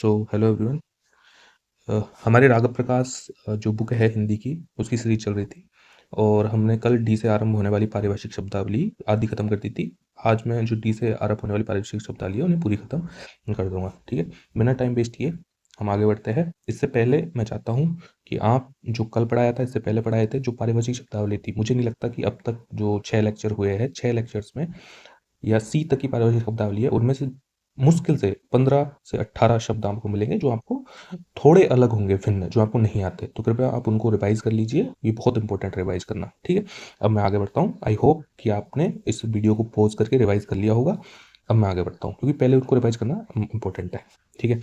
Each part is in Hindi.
Hello everyone. हमारे राघव प्रकाश जो बुक है हिंदी की, उसकी सीरीज चल रही थी और हमने कल डी से आरंभ होने वाली पारिभाषिक शब्दावली आदि खत्म कर दी थी। आज मैं जो डी से आरंभ होने वाली पारिभाषिक शब्दावली है उन्हें पूरी खत्म कर दूंगा। ठीक है, बिना टाइम वेस्ट किए हम आगे बढ़ते हैं। इससे पहले मैं चाहता हूँ कि आप जो कल पढ़ाया था, इससे पहले पढ़ाए थे, जो पारिभाषिक शब्दावली थी, मुझे नहीं लगता कि अब तक जो 6 लेक्चर हुए हैं, 6 लेक्चर्स में या सी तक की पारिभाषिक शब्दावली है, उनमें से मुश्किल से 15 से 18 शब्द आपको मिलेंगे जो आपको थोड़े अलग होंगे, भिन्न, जो आपको नहीं आते। तो कृपया आप उनको रिवाइज कर लीजिए, ये बहुत इंपॉर्टेंट रिवाइज करना। ठीक है, अब मैं आगे बढ़ता हूँ। आई होप कि आपने इस वीडियो को पॉज करके रिवाइज कर लिया होगा। अब मैं आगे बढ़ता हूँ क्योंकि पहले उनको रिवाइज करना इंपॉर्टेंट है। ठीक है,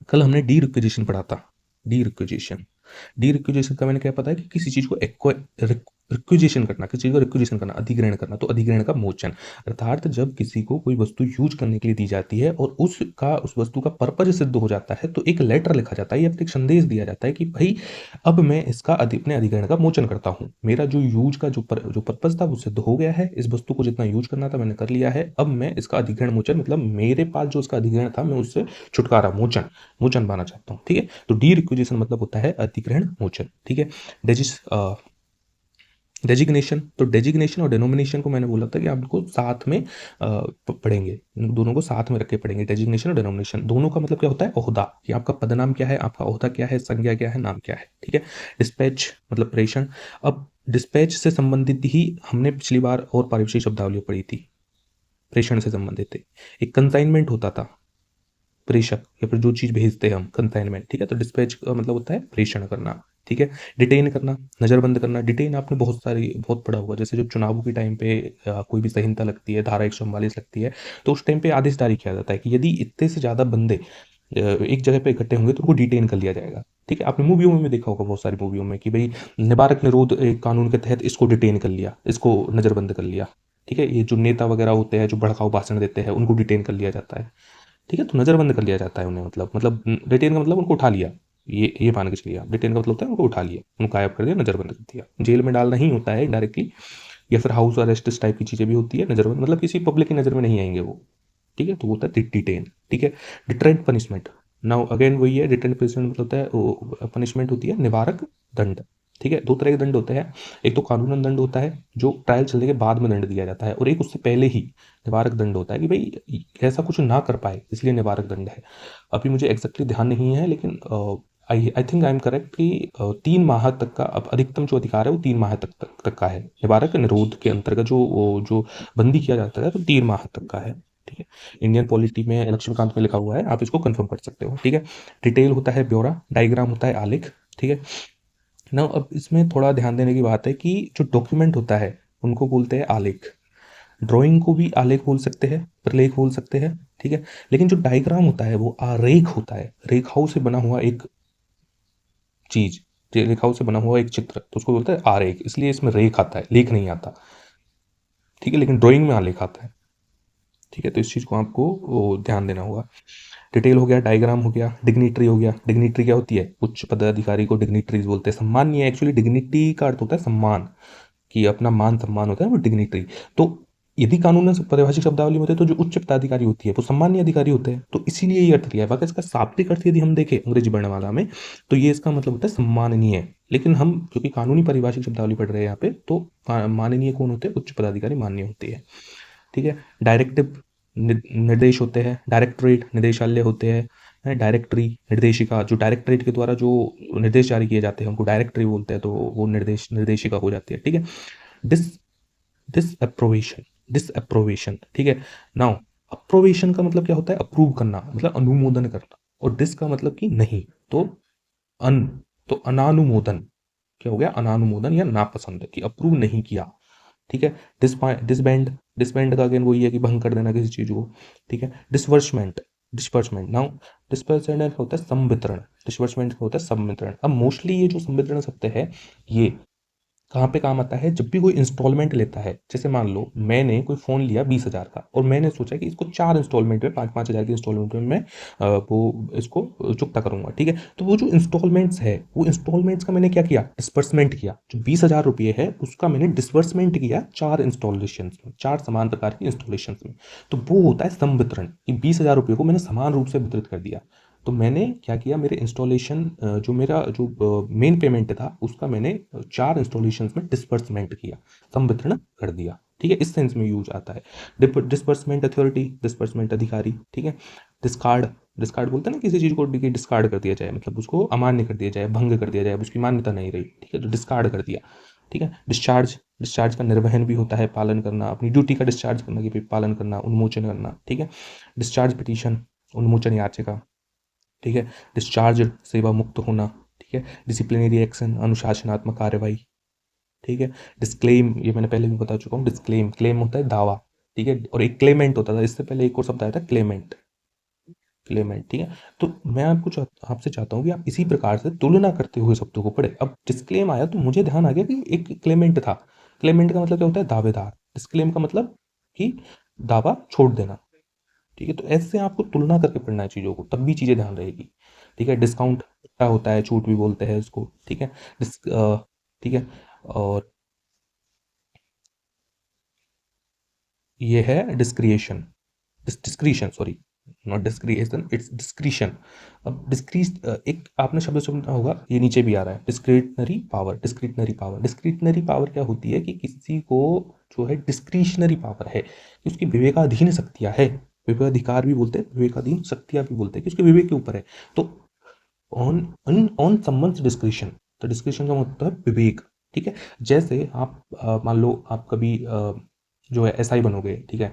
कल हमने डी रिक्विजिशन पढ़ा था। डी रिक्विजिशन, डी रिक्विजिशन का मैंने क्या पता है कि किसी चीज को रिक्विजिशन करना, किसी चीज को रिक्विजिशन करना, अधिग्रहण करना। तो अधिग्रहण का मोचन, अर्थात जब किसी को कोई वस्तु यूज करने के लिए दी जाती है और उस वस्तु का पर्पज सिद्ध हो जाता है, तो एक लेटर लिखा जाता है या फिर एक संदेश दिया जाता है कि भाई अब मैं इसका अपने अधिग्रहण का मोचन करता हूँ। मेरा जो यूज का जो पर्पज था वो सिद्ध हो गया है, इस वस्तु को जितना यूज करना था मैंने कर लिया है, अब मैं इसका अधिग्रहण मोचन, मतलब मेरे पास जो इसका अधिग्रहण था मैं उससे छुटकारा, मोचन मोचन पाना चाहता हूँ। ठीक है, तो डी रिक्विजिशन मतलब होता है अधिग्रहण मोचन। ठीक है, डेजिग्नेशन, तो डेजिग्नेशन और डेनोमिनेशन को मैंने बोला था कि आप इनको साथ में पढ़ेंगे, इन दोनों को साथ में रख के पढ़ेंगे। डेजिग्नेशन और डेनोमिनेशन दोनों का मतलब क्या होता है? ओहदा, कि आपका पदनाम क्या है, आपका ओहदा क्या है, संज्ञा क्या है, नाम क्या है। ठीक है, डिस्पैच मतलब प्रेषण। अब डिस्पैच से संबंधित ही हमने पिछली बार और पारिभाषिक शब्दावली पढ़ी थी, प्रेषण से संबंधित थे। एक कंसाइनमेंट होता था, प्रेषक या फिर जो चीज़ भेजते हैं हम, कंसाइनमेंट। ठीक है, तो डिस्पैच का मतलब होता है प्रेषण करना। ठीक है, डिटेन करना, नज़रबंद करना। डिटेन आपने बहुत पढ़ा होगा, जैसे जब चुनावों के टाइम पे कोई भी संहिता लगती है, धारा 144 लगती है, तो उस टाइम पे आदेश जारी किया जाता है कि यदि इतने से ज़्यादा बंदे एक जगह पे इकट्ठे होंगे तो उनको डिटेन कर लिया जाएगा। ठीक है, आपने मूवियों में देखा होगा, बहुत सारी मूवियों में, कि भाई निवारक निरोध एक कानून के तहत इसको डिटेन कर लिया, इसको नज़रबंद कर लिया। ठीक है, ये जो नेता वगैरह होते हैं जो भड़काऊ भाषण देते हैं, उनको डिटेन कर लिया जाता है। ठीक है, तो नज़रबंद कर लिया जाता है उन्हें, मतलब डिटेन का मतलब उनको उठा लिया। ये मान के चलिए आप, डिटेन का मतलब होता है उनको उठा लिया, उनको गायब कर दिया, नज़रबंद कर दिया। जेल में डालना ही होता है डायरेक्टली, या फिर हाउस अरेस्ट इस टाइप की चीज़ें भी होती है। नज़रबंद मतलब किसी पब्लिक की नज़र में नहीं आएंगे वो। ठीक है, तो वो होता है डिटेन। ठीक है, डिटरेंट पनिशमेंट, नाउ अगेन वही है, डिटरेंट पनिशमेंट मतलब होता है पनिशमेंट होती है निवारक दंड। ठीक है, दो तरह के दंड होते हैं, एक तो कानूनन दंड होता है जो ट्रायल चलने के बाद में दंड दिया जाता है, और एक उससे पहले ही निवारक दंड होता है कि भाई ऐसा कुछ ना कर पाए इसलिए निवारक दंड है। अभी मुझे एग्जैक्टली ध्यान नहीं है, लेकिन I think I am correct कि 3 माह तक का अब अधिकतम जो अधिकार है वो 3 माह तक का है। निवारक निरोध के अंतर्गत जो बंदी किया जाता है तो 3 माह तक का है। ठीक है, इंडियन पॉलिटी में लक्ष्मीकांत में लिखा हुआ है, आप इसको कंफर्म कर सकते हो। ठीक है, डिटेल होता है ब्यौरा, डायग्राम होता है आलेख। ठीक है, ना अब इसमें थोड़ा ध्यान देने की बात है कि जो डॉक्यूमेंट होता है उनको बोलते हैं आलेख। ड्राइंग को भी आलेख बोल सकते हैं, प्रलेख बोल सकते हैं। ठीक है, लेकिन जो डायग्राम होता है वो आरेख होता है, रेखाओं से बना हुआ एक चीज, रेखाओं से बना हुआ एक चित्र, तो उसको बोलते हैं आरेख। इसलिए इसमें रेख आता है, लेख नहीं आता। ठीक है, लेकिन ड्राइंग में आलेख आता है। ठीक है, तो इस चीज़ को आपको ध्यान देना होगा। डिटेल हो गया, डायग्राम हो गया, डिग्निटरी हो गया। डिग्निटरी क्या होती है? उच्च पदाधिकारी को डिग्निटरीज बोलते हैं। सम्मान नहीं है एक्चुअली, डिग्निटी का अर्थ होता है सम्मान, कि अपना मान सम्मान होता है वो डिग्निटरी। तो यदि कानून में पारिभाषिक शब्दावली में होते हैं तो जो उच्च पदाधिकारी होती है वो सम्मानीय अधिकारी होते हैं, तो इसीलिए ये अर्थ लिया है। बाकी इसका शाब्दिक अर्थ यदि हम देखें अंग्रेजी वर्णमाला में, तो ये इसका मतलब होता है सम्माननीय। लेकिन हम क्योंकि कानूनी पारिभाषिक शब्दावली पढ़ रहे हैं यहाँ पे, तो माननीय कौन होते हैं? उच्च पदाधिकारी मान्य होते हैं। ठीक है, डायरेक्टिव निर्देश होते हैं, डायरेक्टरेट निदेशालय होते हैं, डायरेक्टरी निर्देशिका, जो डायरेक्टरेट के द्वारा जो निर्देश जारी किए जाते हैं उनको डायरेक्टरी बोलते हैं, तो वो निर्देशिका हो जाती है। ठीक है, डिस डिसअप्रोवेशन, डिसअप्रोवेशन। ठीक है, नाउ अप्रोवेशन का मतलब क्या होता है? अप्रूव करना, मतलब अनुमोदन करना। और डिस का मतलब कि नहीं, तो अन, तो अनानुमोदन। क्या हो गया? अनानुमोदन या नापसंद, कि अप्रूव नहीं किया। ठीक है, डिसबैंड, डिसबैंड का अगेन वही है कि भंग कर देना किसी चीज को। ठीक है, डिसवर्समेंट, डिस्पर्समेंट, नाउ डिस्पर्समेंट होता है संवितरण, डिस्पर्समेंट होता है संवितरण। अब मोस्टली ये जो संवितरण शब्द है ये कहाँ पे काम आता है? जब भी कोई इंस्टॉलमेंट लेता है, जैसे मान लो मैंने कोई फ़ोन लिया 20,000 का, और मैंने सोचा कि इसको 4 इंस्टॉलमेंट में, 5-5 हज़ार की इंस्टॉलमेंट में मैं वो इसको चुकता करूंगा। ठीक है, तो वो जो इंस्टॉलमेंट्स है, वो इंस्टॉलमेंट्स का मैंने क्या किया? डिस्पर्समेंट किया। जो 20,000 रुपये है उसका मैंने डिस्पर्समेंट किया 4 इंस्टॉलेशन में, 4 समान प्रकार की इंस्टॉलेशन में। तो वो होता है संवितरण, कि 20,000 रुपये को मैंने समान रूप से वितरित कर दिया। तो मैंने क्या किया, मेरे इंस्टॉलेशन जो मेरा जो मेन पेमेंट था उसका मैंने 4 इंस्टॉलेशंस में डिस्बर्समेंट किया, संवितरण कर दिया। ठीक है, इस सेंस में यूज आता है। डिस्बर्समेंट अथॉरिटी, डिस्बर्समेंट अधिकारी। ठीक है, डिस्कार्ड, डिस्कार्ड बोलते हैं ना किसी चीज़ को डिस्कार्ड कर दिया जाए, मतलब उसको अमान्य कर दिया जाए, भंग कर दिया जाए, उसकी मान्यता नहीं रही। ठीक है, तो डिस्कार्ड कर दिया। ठीक है, डिस्चार्ज, डिस्चार्ज का निर्वहन भी होता है, पालन करना, अपनी ड्यूटी का डिस्चार्ज करना कि भाई पालन करना, उन्मोचन करना। ठीक है, डिस्चार्ज पिटीशन, उन्मोचन याचिका। ठीक है, डिस्चार्ज, सेवा मुक्त होना। ठीक है, डिसिप्लिनरी एक्शन, अनुशासनात्मक कार्रवाई। ठीक है, डिस्क्लेम, ये मैंने पहले भी बता चुका हूँ। डिस्क्लेम, क्लेम होता है दावा। ठीक है, और एक क्लेमेंट होता था, इससे पहले एक और शब्द आया था क्लेमेंट, क्लेमेंट। ठीक है, तो मैं आपसे चाहता हूँ कि आप इसी प्रकार से तुलना करते हुए शब्दों को पढ़े। अब डिस्क्लेम आया तो मुझे ध्यान आ गया कि एक क्लेमेंट था। क्लेमेंट का मतलब क्या होता है, दावेदार। डिस्क्लेम का मतलब कि दावा छोड़ देना। ठीक है, तो ऐसे आपको तुलना करके पढ़ना है चीज़ों को, तब भी चीज़ें ध्यान रहेगी। ठीक है, डिस्काउंट क्या होता है, छूट भी बोलते हैं इसको। ठीक है, ठीक है, और ये है डिस्क्रिएशन, discretion, sorry, not डिस्क्रिएशन, it's discretion. अब डिस्क्रीज, एक आपने शब्द सुना होगा, ये नीचे भी आ रहा है, discretionary power. Discretionary power, discretionary power क्या होती है कि किसी को जो है डिस्क्रिशनरी पावर है कि उसकी विवेकाधीन शक्तियाँ है, विवेकाधिकार भी बोलते हैं, विवेकाधीन शक्तियाँ भी बोलते हैं, कि उसके विवेक के ऊपर है। तो ऑन समवन्स डिस्क्रिशन, तो डिस्क्रिशन का मतलब है विवेक। ठीक है, जैसे आप मान लो आप कभी जो है एसआई बनोगे। ठीक है,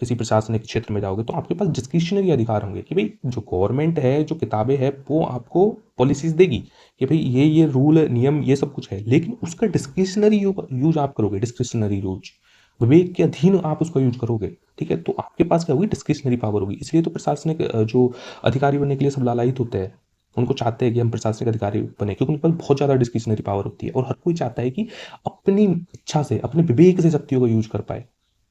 किसी प्रशासनिक क्षेत्र में जाओगे तो आपके पास डिस्क्रिशनरी अधिकार होंगे कि भाई जो गवर्नमेंट है, जो किताबें हैं, वो आपको पॉलिसीज देगी कि भाई ये रूल नियम ये सब कुछ है, लेकिन उसका डिस्क्रिशनरी यूज आप करोगे, डिस्क्रिशनरी यूज, विवेक के अधीन आप उसका यूज करोगे। ठीक है, तो आपके पास क्या होगी, डिस्क्रिशनरी पावर होगी। इसलिए तो प्रशासनिक जो अधिकारी बनने के लिए सब लालायित होते हैं, उनको चाहते हैं कि हम प्रशासनिक अधिकारी बने, क्योंकि उनके पास बहुत ज़्यादा डिस्क्रिशनरी पावर होती है, और हर कोई चाहता है कि अपनी इच्छा से, अपने विवेक से शक्तियों का यूज कर पाए,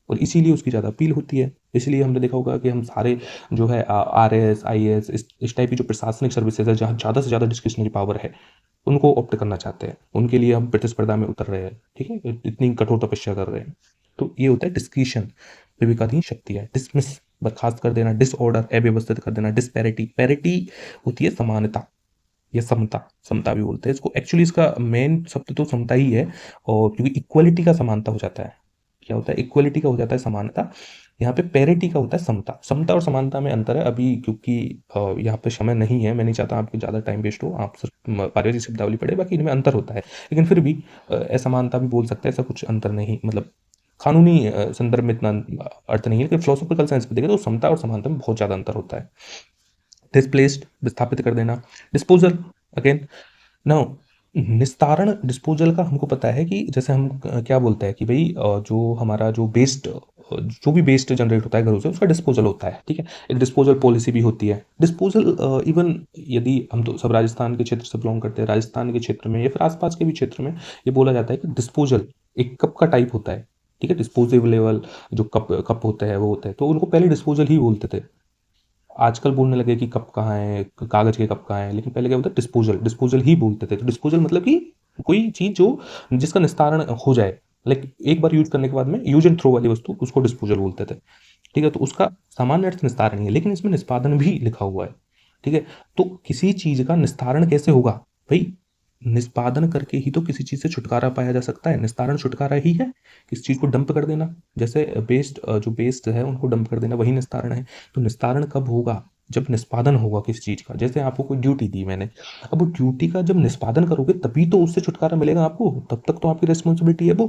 और इसीलिए उसकी ज़्यादा अपील होती है। इसलिए हमने देखा होगा कि हम सारे जो है आरएएस, आईएएस, इस टाइप की जो प्रशासनिक सर्विसेज है, जहाँ ज़्यादा से ज़्यादा डिस्क्रिशनरी पावर है, उनको ऑप्ट करना चाहते हैं, उनके लिए हम प्रतिस्पर्धा में उतर रहे हैं। ठीक है, इतनी कठोर तपस्या कर रहे हैं। तो ये होता है डिस्क्रिशन, विवेकाधीन शक्ति है। डिसमिस, बर्खास्त कर देना। डिसऑर्डर, अव्यवस्थित कर देना। डिस्पैरिटी, पैरिटी होती है समानता या समता, समता भी बोलते हैं इसको। एक्चुअली इसका मेन शब्द तो समता ही है, और क्योंकि इक्वलिटी का समानता हो जाता है, क्या होता है, इक्वलिटी का हो जाता है समानता। यहाँ पे पैरिटी का होता है समता। समता और समानता में अंतर है अभी, क्योंकि यहाँ पे समय नहीं है, मैं नहीं चाहता आपके ज़्यादा टाइम वेस्ट हो, आप सिर्फ पारिवारिक शब्दावली पढ़े, बाकी इनमें अंतर होता है। लेकिन फिर भी असमानता भी बोल सकते हैं, ऐसा कुछ अंतर नहीं, मतलब कानूनी संदर्भ में इतना अर्थ नहीं है, लेकिन फिलोसॉफिकल साइंस में देखें तो समता और समानता में बहुत ज़्यादा अंतर होता है। डिस्प्लेस्ड, विस्थापित कर देना। डिस्पोजल, अगेन, नाउ निस्तारण, डिस्पोजल का हमको पता है कि जैसे हम क्या बोलते हैं कि भाई जो हमारा जो वेस्ट, जो भी वेस्ट जनरेट होता है घरों से, उसका डिस्पोजल होता है। ठीक है, एक डिस्पोजल पॉलिसी भी होती है। डिस्पोजल इवन, यदि हम तो सब राजस्थान के क्षेत्र से बिलोंग करते हैं, राजस्थान के क्षेत्र में या फिर आसपास के भी क्षेत्र में ये बोला जाता है कि डिस्पोजल एक कप का टाइप होता है। ठीक है, डिस्पोजेबल जो कप कप होते हैं वो होते हैं, तो उनको पहले डिस्पोजल ही बोलते थे। आजकल बोलने लगे कि कप कहाँ है, कागज के कप कहाँ है, लेकिन पहले क्या होता है, डिस्पोजल, डिस्पोजल ही बोलते थे। तो डिस्पोजल मतलब कि कोई चीज जो, जिसका निस्तारण हो जाए, लाइक एक बार यूज करने के बाद में, यूज एंड थ्रो वाली वस्तु, उसको डिस्पोजल बोलते थे। ठीक है, तो उसका सामान्य अर्थ निस्तारण ही है, लेकिन इसमें निष्पादन भी लिखा हुआ है। ठीक है, तो किसी चीज का निस्तारण कैसे होगा भाई, निष्पादन करके ही तो किसी चीज से छुटकारा पाया जा सकता है। निस्तारण छुटकारा ही है, किसी चीज को डंप कर देना, जैसे वेस्ट, जो वेस्ट है उनको डंप कर देना, वही निस्तारण है। तो निस्तारण कब होगा, जब निष्पादन होगा किसी चीज का। जैसे आपको कोई ड्यूटी दी मैंने, अब वो ड्यूटी का जब निष्पादन करोगे तभी तो उससे छुटकारा मिलेगा आपको, तब तक तो आपकी रिस्पॉन्सिबिलिटी है वो।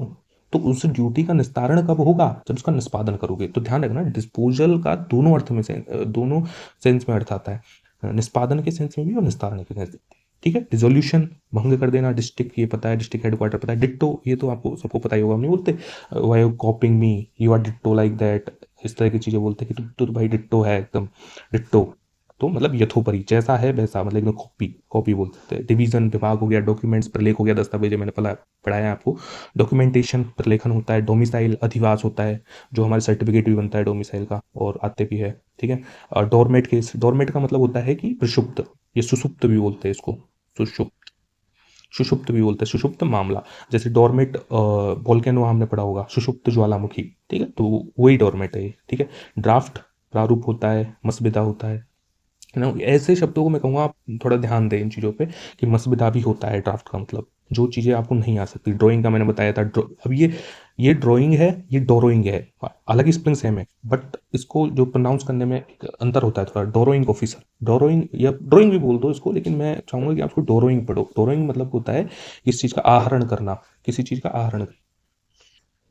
तो उस ड्यूटी का निस्तारण कब होगा, जब उसका निष्पादन करोगे। तो ध्यान रखना, डिस्पोजल का दोनों अर्थ में से, दोनों सेंस में अर्थ आता है, निष्पादन के सेंस में भी और निस्तारण के सेंस में। ठीक है, रिजोल्यूशन, भंग कर देना। डिस्ट्रिक्ट, ये पता है, डिस्ट्रिक्ट हेडक्वार्टर पता है। डिट्टो, ये तो आपको सबको पता ही होगा, हम नहीं बोलते why you copying me, you are ditto like that, इस तरह की चीज़ें बोलते हैं कि तू तो भाई डिट्टो है एकदम, डिट्टो। तो मतलब यथोपरि, जैसा है वैसा, मतलब एकदम कॉपी, कॉपी बोल सकते हैं। डिवीजन, विभाग हो गया। डॉक्यूमेंट्स, प्रलेख हो गया, दस्तावेज, मैंने पढ़ाया है आपको। डॉक्यूमेंटेशन, प्रलेखन होता है। डोमिसाइल, अधिवास होता है, जो हमारे सर्टिफिकेट भी बनता है डोमिसाइल का, और आते भी है। ठीक है, और डोरमेट केस, डोरमेट का मतलब होता है कि प्रक्षुब्ध, ये सुसुप्त भी बोलते हैं इसको, सुषुप्त, सुषुप्त भी बोलते हैं, सुषुप्त मामला। जैसे डोरमेट, वोल्केनो हमने पढ़ा होगा, सुषुप्त ज्वालामुखी। ठीक है, तो वही डोरमेट है ये। ठीक है, ड्राफ्ट, प्रारूप होता है, मसविदा होता है। है ना? ऐसे शब्दों को मैं कहूँगा आप थोड़ा ध्यान दें इन चीज़ों पे कि मसविदा भी होता है ड्राफ्ट का मतलब, जो चीज़ें आपको नहीं आ सकती। ड्राइंग का मैंने बताया था, अब ये ड्राइंग है, ये डोरोइंग है, हालाँकि स्पेलिंग सेम है, बट इसको जो प्रोनाउंस करने में एक अंतर होता है थोड़ा। डोरोइंग ऑफिसर, डोरोइंग या ड्राइंग भी बोल दो इसको, लेकिन मैं चाहूँगा कि आप इसको डोरोइंग पढ़ो। डोरोइंग मतलब होता है किसी चीज़ का आहरण करना, किसी चीज़ का आहरण।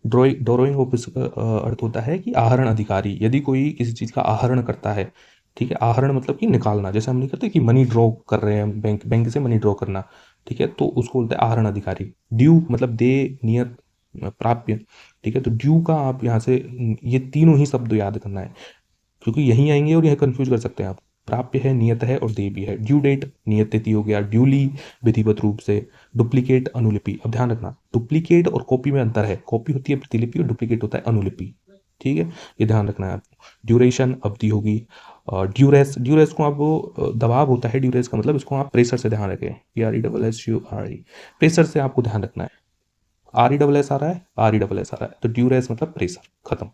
डोरोइंग ऑफिस का अर्थ होता है कि आहरण अधिकारी, यदि कोई किसी चीज़ का आहरण करता है, ठीक है? आहरण मतलब कि निकालना, जैसे हम नहीं करते कि मनी ड्रॉ कर रहे हैं, बैंक से मनी ड्रॉ करना, ठीक है? तो उसको बोलते हैं आहरण अधिकारी। ड्यू मतलब देय, नियत, प्राप्य, ठीक है? तो ड्यू का आप यहाँ से ये तीनों ही शब्द याद करना है, क्योंकि यहीं आएंगे और यह कंफ्यूज कर सकते हैं आप। प्राप्य है, नियत है और देय भी है। ड्यू डेट नियत तिथि हो गया, ड्यूली विधिवत रूप से, डुप्लीकेट अनुलिपि। अब ध्यान रखना, डुप्लीकेट और कॉपी में अंतर है। कॉपी होती है प्रतिलिपि और डुप्लीकेट होता है अनुलिपि, ठीक है? ये ध्यान रखना है आपको। ड्यूरेशन अवधि होगी। ड्यूरेस, ड्यूरेस को आप दबाव होता है, ड्यूरेस का मतलब, इसको आप प्रेशर से ध्यान रखें, PRESSURE, प्रेशर से आपको ध्यान रखना है। RESS आ रहा है, RESS आ रहा है, तो ड्यूरेस मतलब प्रेशर, खत्म,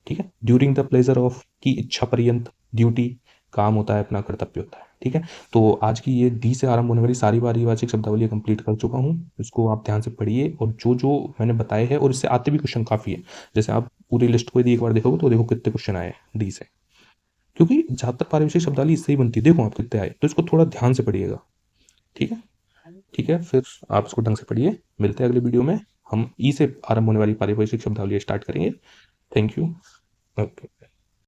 ठीक है? ड्यूरिंग द प्लेजर ऑफ की इच्छा पर्यंत, ड्यूटी काम होता है, अपना कर्तव्य होता है, ठीक है? तो आज की ये डी से आरंभ होने वाली सारी पारिभाषिक शब्दावली कंप्लीट कर चुका हूँ। इसको आप ध्यान से पढ़िए, और जो जो मैंने बताए हैं, और इससे आते भी क्वेश्चन काफ़ी है। जैसे आप पूरी लिस्ट को यदि एक बार देखोगे तो देखो कितने क्वेश्चन आए हैं डी से, क्योंकि ज़्यादातर पारिभाषिक शब्दावली इससे ही बनती है। देखो आप कितने आए, तो इसको थोड़ा ध्यान से पढ़िएगा, ठीक है? ठीक है, फिर आप इसको ढंग से पढ़िए। मिलते हैं अगले वीडियो में, हम ई से आरंभ होने वाली पारिभाषिक शब्दावली स्टार्ट करेंगे। Thank you. ओके।